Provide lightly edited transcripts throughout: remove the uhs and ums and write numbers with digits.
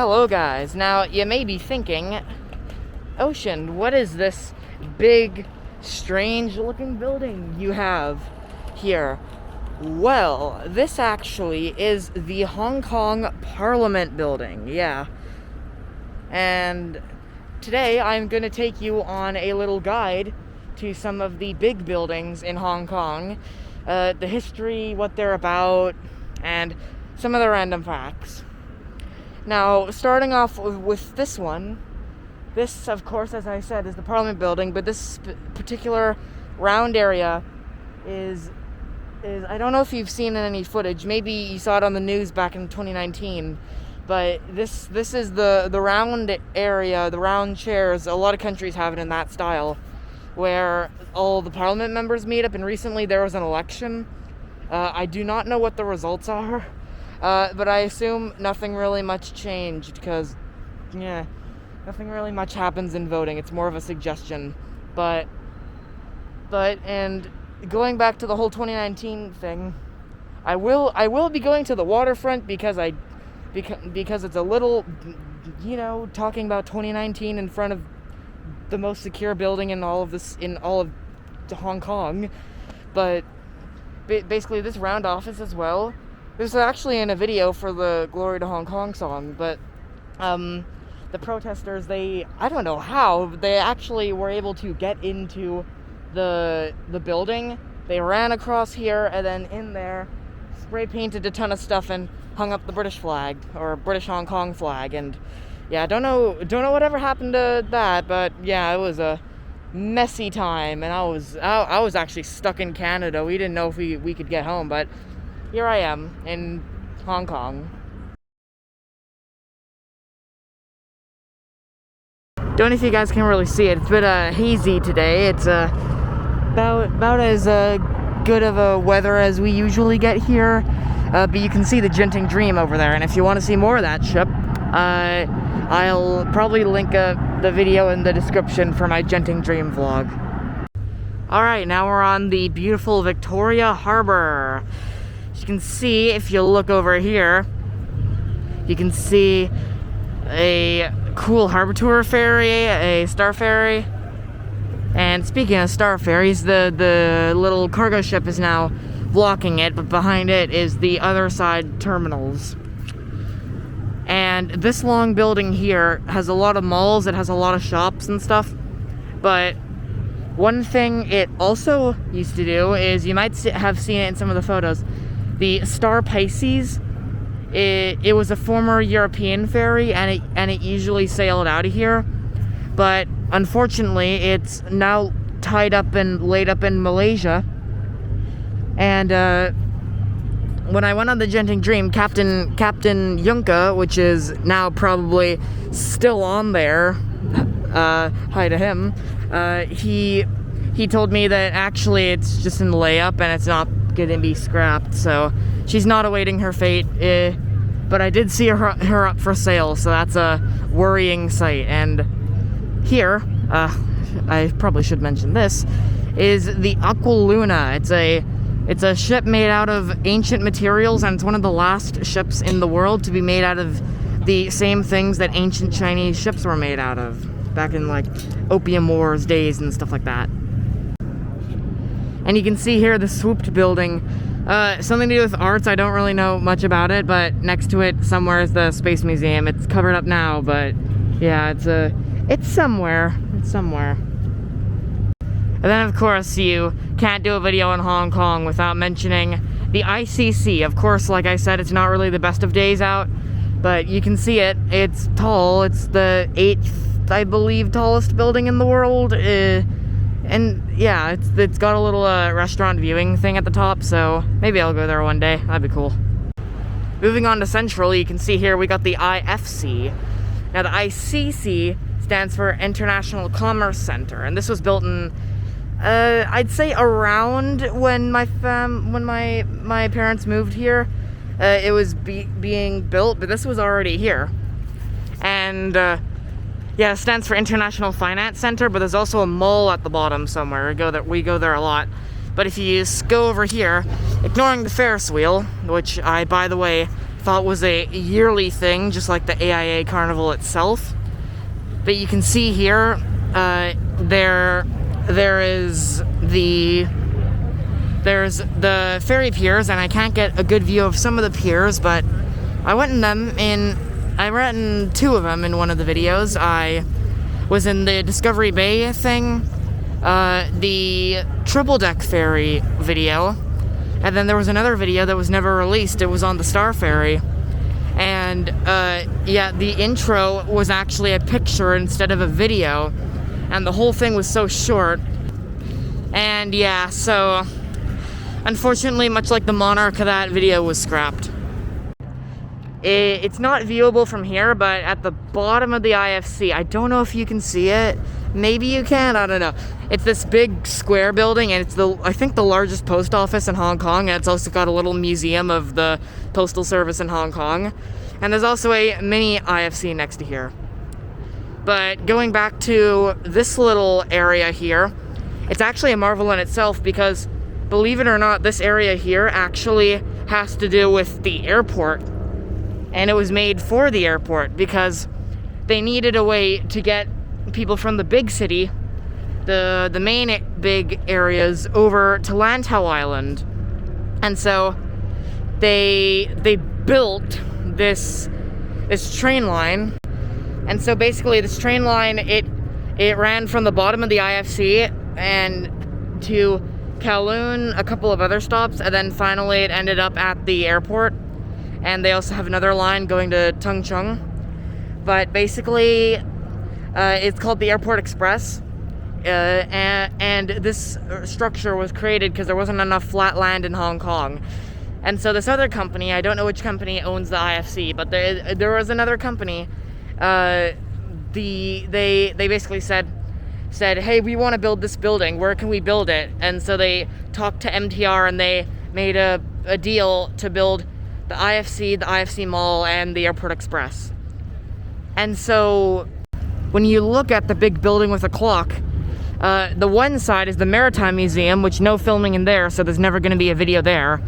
Hello guys, now you may be thinking, Ocean, what is this big, strange looking building you have here? Well, this actually is the Hong Kong Parliament building, yeah. And today I'm going to take you on a little guide to some of the big buildings in Hong Kong, the history, what they're about, and some of the random facts. Now, starting off with this one, this, of course, as I said, is the Parliament building, but this particular round area is I don't know if you've seen any footage, maybe you saw it on the news back in 2019, but this is the round area, the round chairs. A lot of countries have it in that style, where all the Parliament members meet up, and recently there was an election. I do not know what the results are. But I assume nothing really much changed because, yeah, nothing really much happens in voting. It's more of a suggestion. But and going back to the whole 2019 thing, I will be going to the waterfront because it's a little, talking about 2019 in front of the most secure building in all of Hong Kong. But basically, this round office as well. This is actually in a video for the Glory to Hong Kong song, but the protesters, I don't know how, they actually were able to get into the building. They ran across here and then in there, spray painted a ton of stuff and hung up the British flag, or British Hong Kong flag, and yeah, don't know whatever happened to that, but yeah, it was a messy time, and I was actually stuck in Canada. We didn't know if we could get home, but here I am in Hong Kong. Don't know if you guys can really see it. It's a bit hazy today. It's about as good of a weather as we usually get here. But you can see the Genting Dream over there. And if you want to see more of that ship, I'll probably link the video in the description for my Genting Dream vlog. Alright, now we're on the beautiful Victoria Harbour. You can see, if you look over here, you can see a cool harbor tour ferry, a star ferry. And speaking of star ferries, the little cargo ship is now blocking it, but behind it is the other side terminals. And this long building here has a lot of malls, it has a lot of shops and stuff, but one thing it also used to do is, you might have seen it in some of the photos, the Star Pisces, it was a former European ferry, and it usually sailed out of here, but unfortunately it's now tied up and laid up in Malaysia. And when I went on the Genting Dream, Captain Yunka, which is now probably still on there, hi to him, he told me that actually it's just in layup and it's not gonna be scrapped, so she's not awaiting her fate, but I did see her up for sale, so that's a worrying sight. And here, I probably should mention this, is the Aqua Luna. It's a ship made out of ancient materials, and it's one of the last ships in the world to be made out of the same things that ancient Chinese ships were made out of back in like Opium Wars days and stuff like that. And you can see here the swooped building, something to do with arts. I don't really know much about it, but next to it somewhere is the Space Museum. It's covered up now, but yeah, it's somewhere. And then of course you can't do a video in Hong Kong without mentioning the ICC. Of course, like I said, it's not really the best of days out, but you can see it. It's tall. It's the 8th, I believe, tallest building in the world. And yeah, it's got a little restaurant viewing thing at the top, so maybe I'll go there one day. That'd be cool. Moving on to Central, you can see here we got the IFC. Now the ICC stands for International Commerce Center, and this was built in, I'd say around when my parents moved here. It was being built, but this was already here. And yeah, it stands for International Finance Center, but there's also a mall at the bottom somewhere. We go there a lot. But if you just go over here, ignoring the Ferris wheel, which I, by the way, thought was a yearly thing, just like the AIA Carnival itself. But you can see here, there's the ferry piers, and I can't get a good view of some of the piers, but I went in 2 of them in one of the videos. I was in the Discovery Bay thing, the triple deck ferry video, and then there was another video that was never released. It was on the Star Ferry. And yeah, the intro was actually a picture instead of a video, and the whole thing was so short. And yeah, so unfortunately, much like the Monarch, that video was scrapped. It's not viewable from here, but at the bottom of the IFC, I don't know if you can see it. Maybe you can, I don't know. It's this big square building, and it's I think the largest post office in Hong Kong, and it's also got a little museum of the Postal Service in Hong Kong. And there's also a mini IFC next to here. But going back to this little area here, it's actually a marvel in itself because, believe it or not, this area here actually has to do with the airport. And it was made for the airport because they needed a way to get people from the big city, the main big areas, over to Lantau Island. And so they built this train line. And so basically this train line, it ran from the bottom of the IFC and to Kowloon, a couple of other stops, and then finally it ended up at the airport. And they also have another line going to Tung Chung. But basically, it's called the Airport Express. And this structure was created because there wasn't enough flat land in Hong Kong. And so this other company, I don't know which company owns the IFC, but there was another company. They basically said, hey, we want to build this building. Where can we build it? And so they talked to MTR, and they made a deal to build the IFC Mall, and the Airport Express. And so when you look at the big building with a clock, the one side is the Maritime Museum, which no filming in there, so there's never going to be a video there.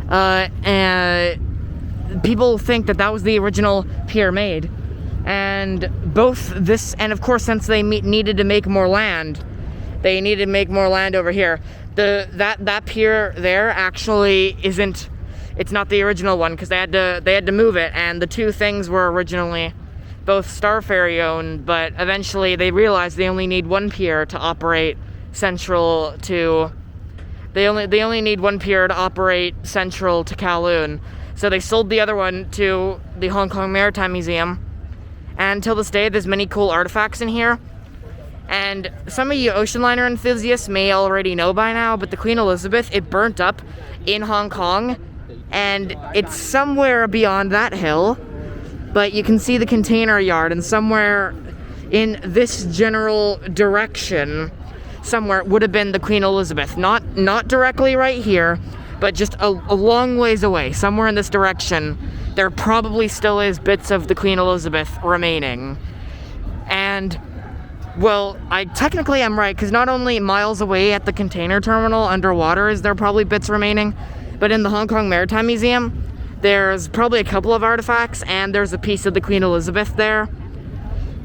And people think that was the original pier made. And both this, and of course, since they needed to make more land, they needed to make more land over here. That pier there actually isn't. It's not the original one because they had to move it, and the 2 things were originally both Star Ferry owned, but eventually they realized they only need 1 pier to operate central to. They only need 1 pier to operate central to Kowloon, so they sold the other one to the Hong Kong Maritime Museum. And till this day, there's many cool artifacts in here. And some of you ocean liner enthusiasts may already know by now, but the Queen Elizabeth, it burnt up in Hong Kong. And it's somewhere beyond that hill, but you can see the container yard, and somewhere in this general direction, somewhere would have been the Queen Elizabeth. Not directly right here, but just a long ways away, somewhere in this direction, there probably still is bits of the Queen Elizabeth remaining. And, well, I technically am right, because not only miles away at the container terminal underwater is there probably bits remaining, but in the Hong Kong Maritime Museum, there's probably a couple of artifacts, and there's a piece of the Queen Elizabeth there.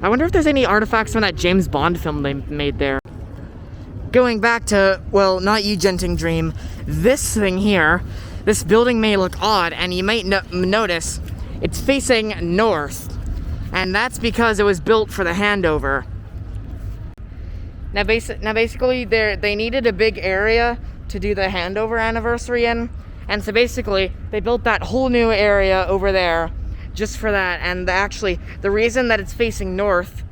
I wonder if there's any artifacts from that James Bond film they made there. Going back to, well, not you, Genting Dream, this thing here, this building may look odd, and you might notice it's facing north, and that's because it was built for the handover. Now basically, they needed a big area to do the handover anniversary in, and so basically they built that whole new area over there just for that. And actually, the reason that it's facing north,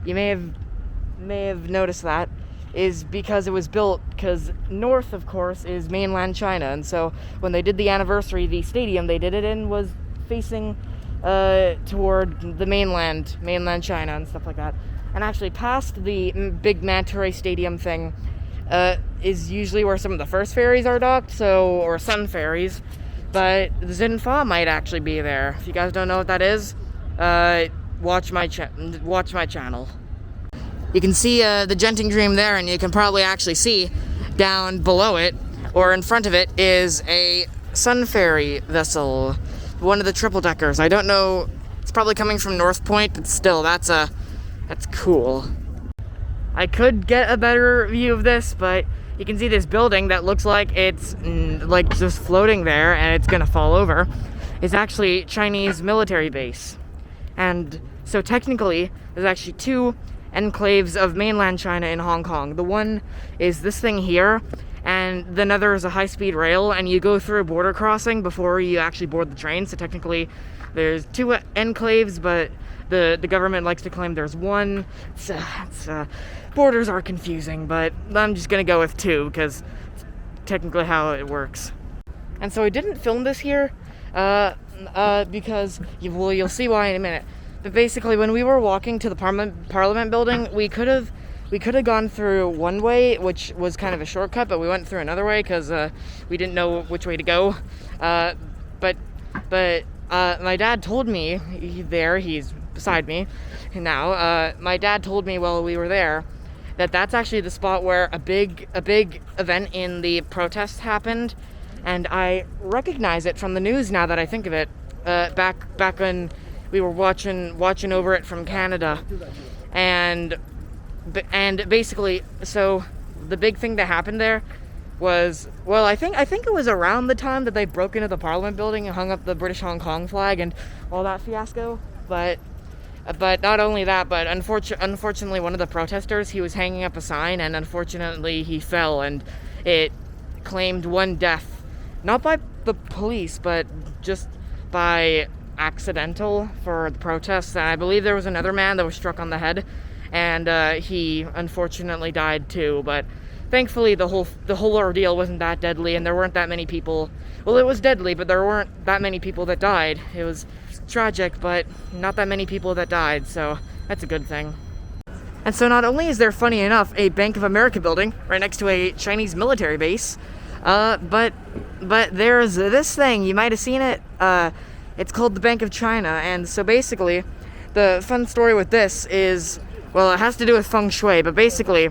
you may have noticed that, is because it was built because north, of course, is mainland China, and so when they did the anniversary, the stadium they did it in was facing toward the mainland China and stuff like that. And actually, past the big Manta Ray Stadium thing is usually where some of the first ferries are docked, or sun ferries. But the Xinfa might actually be there. If you guys don't know what that is, watch my channel. You can see the Genting Dream there, and you can probably actually see down below it, or in front of it, is a sun ferry vessel. one of the triple deckers. I don't know, it's probably coming from North Point, but still, that's cool. I could get a better view of this, but you can see this building that looks like it's like just floating there and it's gonna fall over. It's actually Chinese military base. And so technically, there's actually two enclaves of mainland China in Hong Kong. The one is this thing here, and the other is a high-speed rail, and you go through a border crossing before you actually board the train. So technically, there's two enclaves, but the government likes to claim there's one. Borders are confusing, but I'm just gonna go with two, because it's technically how it works. And so I didn't film this here, because, you'll see why in a minute. But basically, when we were walking to the Parliament building, we could have gone through one way, which was kind of a shortcut, but we went through another way because we didn't know which way to go. But my dad told me he's beside me now. My dad told me while we were there that that's actually the spot where a big event in the protests happened, and I recognize it from the news now that I think of it. Back when we were watching over it from Canada, and basically, so the big thing that happened there was, well, I think it was around the time that they broke into the Parliament building and hung up the British Hong Kong flag and all that fiasco. But not only that, but unfortunately, one of the protesters, he was hanging up a sign, and unfortunately, he fell, and it claimed one death, not by the police, but just by accidental for the protests. And I believe there was another man that was struck on the head, and he unfortunately died too. But thankfully, the whole ordeal wasn't that deadly, and there weren't that many people. Well, it was deadly, but there weren't that many people that died. It was tragic, but not that many people that died, so that's a good thing. And so not only is there, funny enough, a Bank of America building right next to a Chinese military base, but there's this thing, you might have seen it, it's called the Bank of China. And so basically, the fun story with this is, well, it has to do with feng shui, but basically,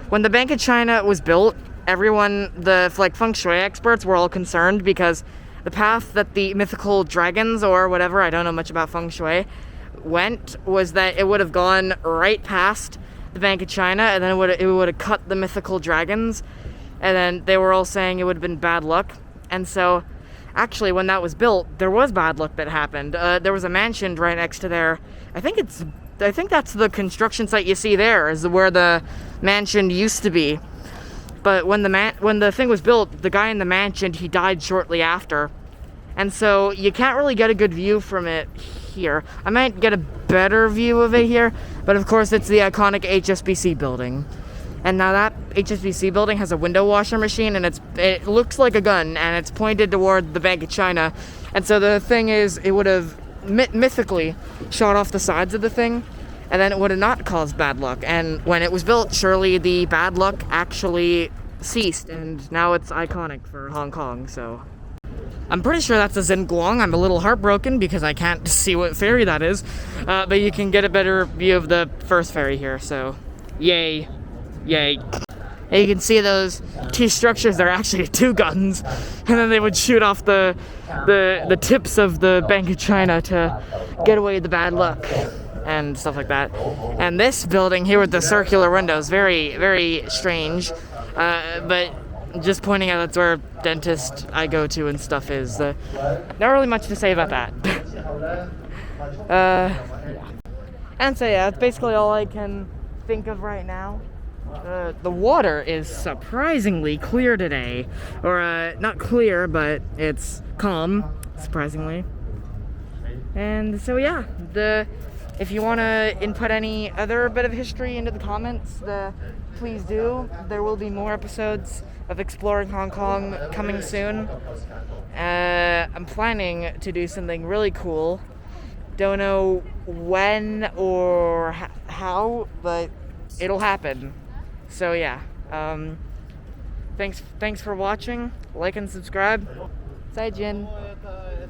when the Bank of China was built, the feng shui experts were all concerned because the path that the mythical dragons, or whatever, I don't know much about feng shui, went was that it would have gone right past the Bank of China, and then it would have cut the mythical dragons, and then they were all saying it would have been bad luck. And so actually, when that was built, there was bad luck that happened. There was a mansion right next to there. I think that's the construction site you see there, is where the mansion used to be. But when the thing was built, the guy in the mansion, he died shortly after. And so you can't really get a good view from it here. I might get a better view of it here, but of course it's the iconic Hsbc building. And now that Hsbc building has a window washer machine, and it looks like a gun, and it's pointed toward the Bank of China. And so the thing is, it would have mythically shot off the sides of the thing, and then it would have not caused bad luck. And when it was built, surely the bad luck actually ceased, and now it's iconic for Hong Kong. So I'm pretty sure that's a Zhenguang. I'm a little heartbroken because I can't see what ferry that is, but you can get a better view of the first ferry here, so yay. And you can see those two structures, they're actually two guns, and then they would shoot off the tips of the Bank of China to get away the bad luck and stuff like that. And this building here with the circular windows, very, very strange, but just pointing out that's where dentist I go to and stuff is. Not really much to say about that. Yeah. And so yeah, that's basically all I can think of right now. The water is surprisingly clear today, or not clear, but it's calm, surprisingly. And so yeah, if you want to input any other bit of history into the comments, please do. There will be more episodes of Exploring Hong Kong coming soon. I'm planning to do something really cool. Don't know when or how, but it'll happen. So yeah, thanks for watching. Like and subscribe. 再见.